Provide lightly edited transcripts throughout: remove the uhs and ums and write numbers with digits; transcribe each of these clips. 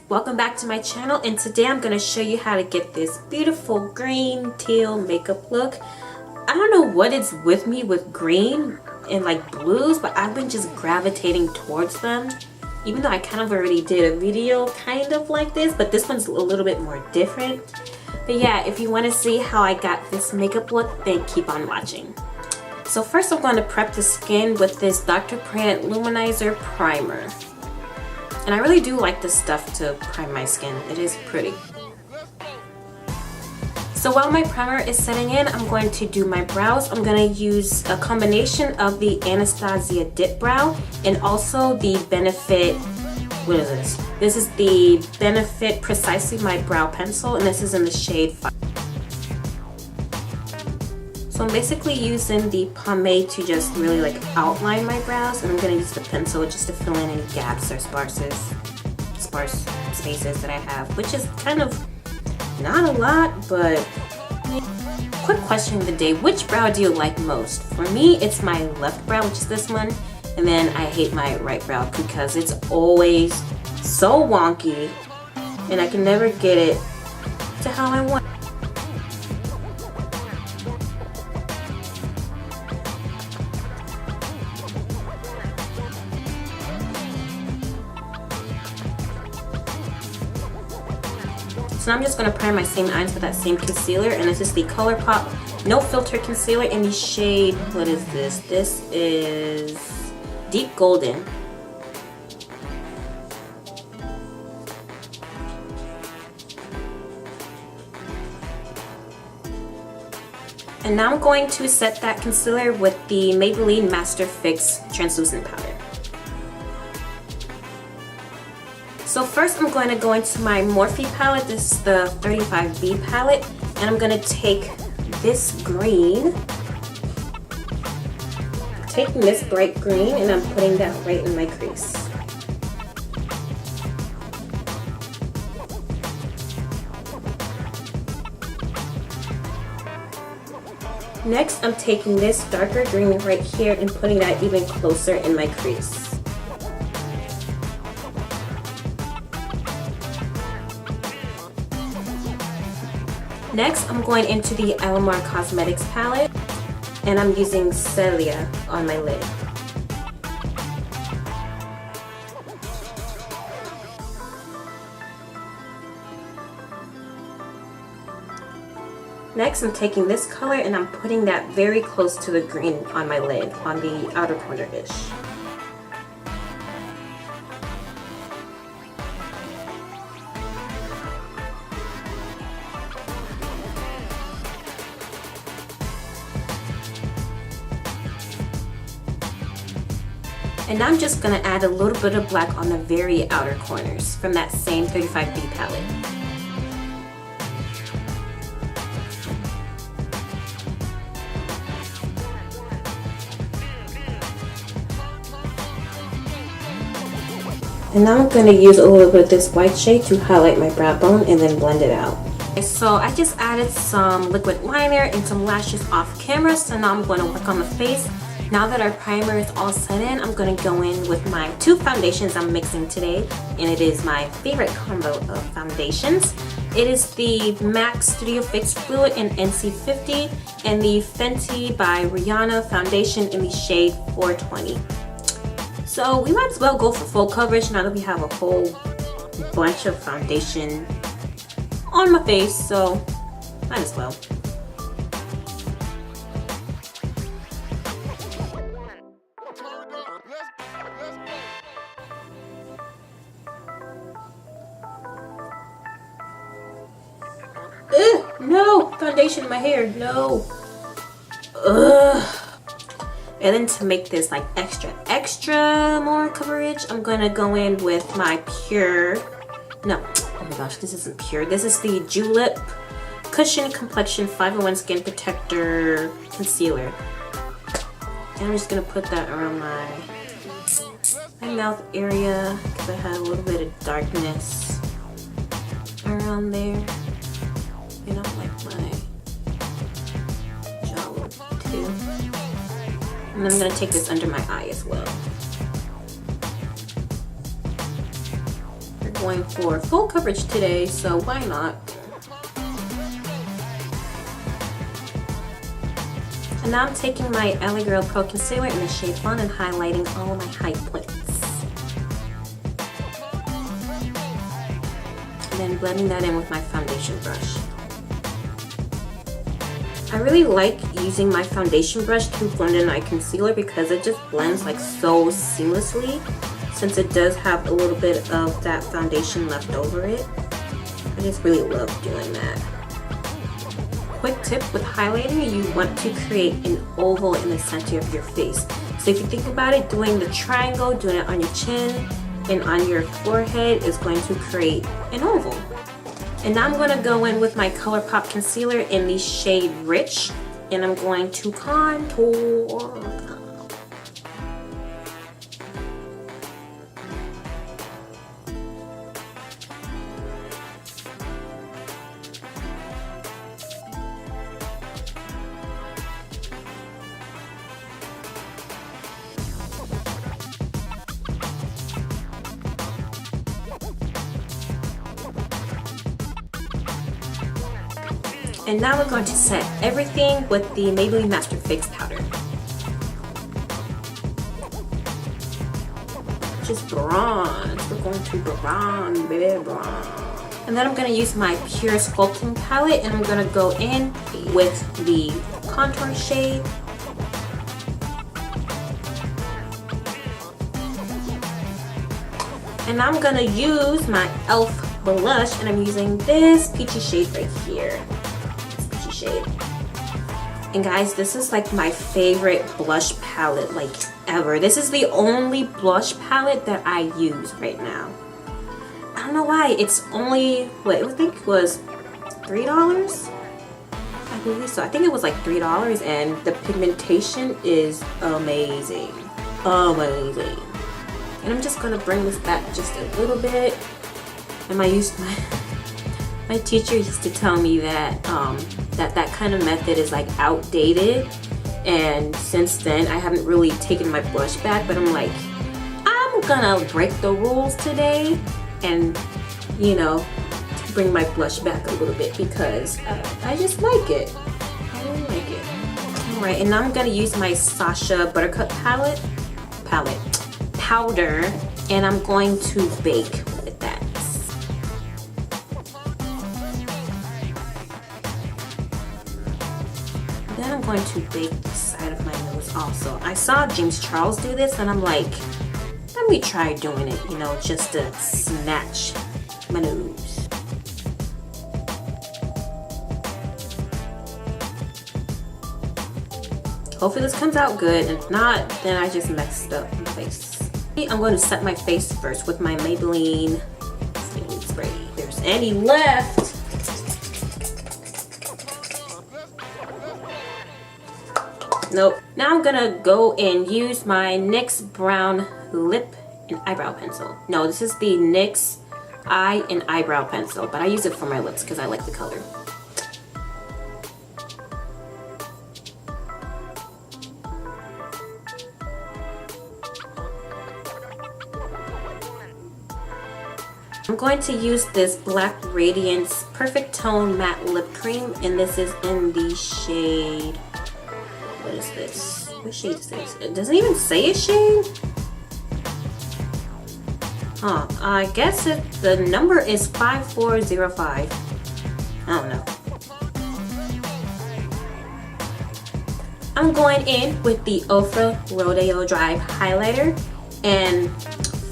welcome back to my channel, and today I'm going to show you how to get this beautiful green teal makeup look. I don't know what it's with me with green and like blues, but I've been just gravitating towards them, even though I kind of already did a video kind of like this, but this one's a little bit more different. But yeah, if you want to see how I got this makeup look, then keep on watching. So first I'm going to prep the skin with this Dr. Prant Luminizer Primer. And I really do like this stuff to prime my skin. It is pretty. So while my primer is setting in, I'm going to do my brows. I'm going to use a combination of the Anastasia Dip Brow and also the Benefit, what is this? This is the Benefit Precisely My Brow Pencil, and this is in the shade 5. So I'm basically using the pomade to just really like outline my brows, and I'm going to use the pencil just to fill in any gaps or sparse spaces that I have, which is kind of not a lot, but quick question of the day: which brow do you like most? For me, it's my left brow, which is this one, and then I hate my right brow because it's always so wonky and I can never get it to how I want. So now I'm just going to prime my same eyes with that same concealer, and this is the Colourpop No Filter Concealer in the shade, what is this? This is Deep Golden. And now I'm going to set that concealer with the Maybelline Master Fix Translucent Powder. So first I'm going to go into my Morphe palette. This is the 35B palette, and I'm going to take this green, taking this bright green, and I'm putting that right in my crease. Next, I'm taking this darker green right here and putting that even closer in my crease. Next, I'm going into the Alamar Cosmetics palette, and I'm using Celia on my lid. Next, I'm taking this color and I'm putting that very close to the green on my lid, on the outer corner-ish. And now I'm just going to add a little bit of black on the very outer corners from that same 35B palette. And now I'm going to use a little bit of this white shade to highlight my brow bone and then blend it out. So I just added some liquid liner and some lashes off camera, so now I'm going to work on the face. Now that our primer is all set in, I'm going to go in with my two foundations I'm mixing today, and it is my favorite combo of foundations. It is the MAC Studio Fix Fluid in NC50 and the Fenty by Rihanna foundation in the shade 420. So we might as well go for full coverage now that we have a whole bunch of foundation on my face, so might as well. No! Foundation in my hair, no! Ugh! And then to make this like extra more coverage, I'm gonna go in with my oh my gosh, this isn't pure. This is the Julep Cushion Complexion 501 Skin Protector Concealer. And I'm just gonna put that around my mouth area because I had a little bit of darkness around there. You know, like my jaw too. And I'm going to take this under my eye as well. We're going for full coverage today, so why not? And now I'm taking my Highlghter Pro Concealer in the shade Fawn and highlighting all my high points. And then blending that in with my foundation brush. I really like using my foundation brush to blend in my concealer because it just blends like so seamlessly, since it does have a little bit of that foundation left over it. I just really love doing that. Quick tip with highlighting, you want to create an oval in the center of your face. So if you think about it, doing the triangle, doing it on your chin and on your forehead is going to create an oval. And now I'm going to go in with my Colourpop concealer in the shade Rich, and I'm going to contour. And now we're going to set everything with the Maybelline Master Fix powder. Just bronze. We're going to bronze, baby, bronze. And then I'm going to use my Pure Sculpting palette, and I'm going to go in with the contour shade. And I'm going to use my e.l.f. blush, and I'm using this peachy shade right here. Shade. And guys, this is like my favorite blush palette like ever. This is the only blush palette that I use right now. I don't know why. It's only, what I think it was $3? I believe so. I think it was like $3, and the pigmentation is amazing. Amazing. And I'm just gonna bring this back just a little bit. And my teacher used to tell me that that kind of method is like outdated, and since then I haven't really taken my blush back, but I'm like, I'm gonna break the rules today and, you know, bring my blush back a little bit because I just like it. I really like it. Alright, and now I'm gonna use my Sacha Buttercup powder, and I'm going to bake with that. Then I'm going to bake the side of my nose also. I saw James Charles do this, and I'm like, let me try doing it, you know, just to snatch my nose. Hopefully this comes out good. If not, then I just messed up my face. I'm going to set my face first with my Maybelline spray. If there's any left. Nope. Now I'm gonna go and use my NYX brown lip and eyebrow pencil. No, this is the NYX eye and eyebrow pencil, but I use it for my lips because I like the color. I'm going to use this black Radiance Perfect Tone Matte Lip Cream, and this is in the shade, what is this? What shade is this? It doesn't even say a shade? Huh, I guess the number is 5405. I don't know. I'm going in with the Ofra Rodeo Drive Highlighter, and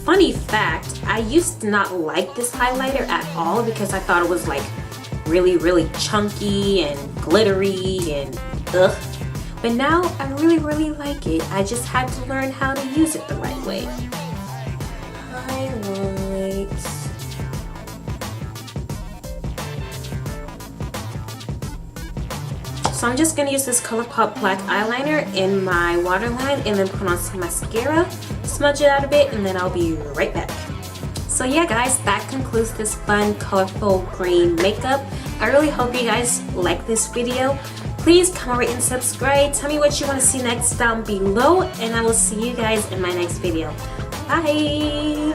funny fact, I used to not like this highlighter at all because I thought it was like really chunky and glittery and ugh. But now I really like it. I just had to learn how to use it the right way. Highlights. So I'm just gonna use this Colourpop black eyeliner in my waterline and then put on some mascara, smudge it out a bit, and then I'll be right back. So yeah guys, that concludes this fun colorful green makeup. I really hope you guys like this video. Please comment, rate, and subscribe. Tell me what you want to see next down below, and I will see you guys in my next video. Bye!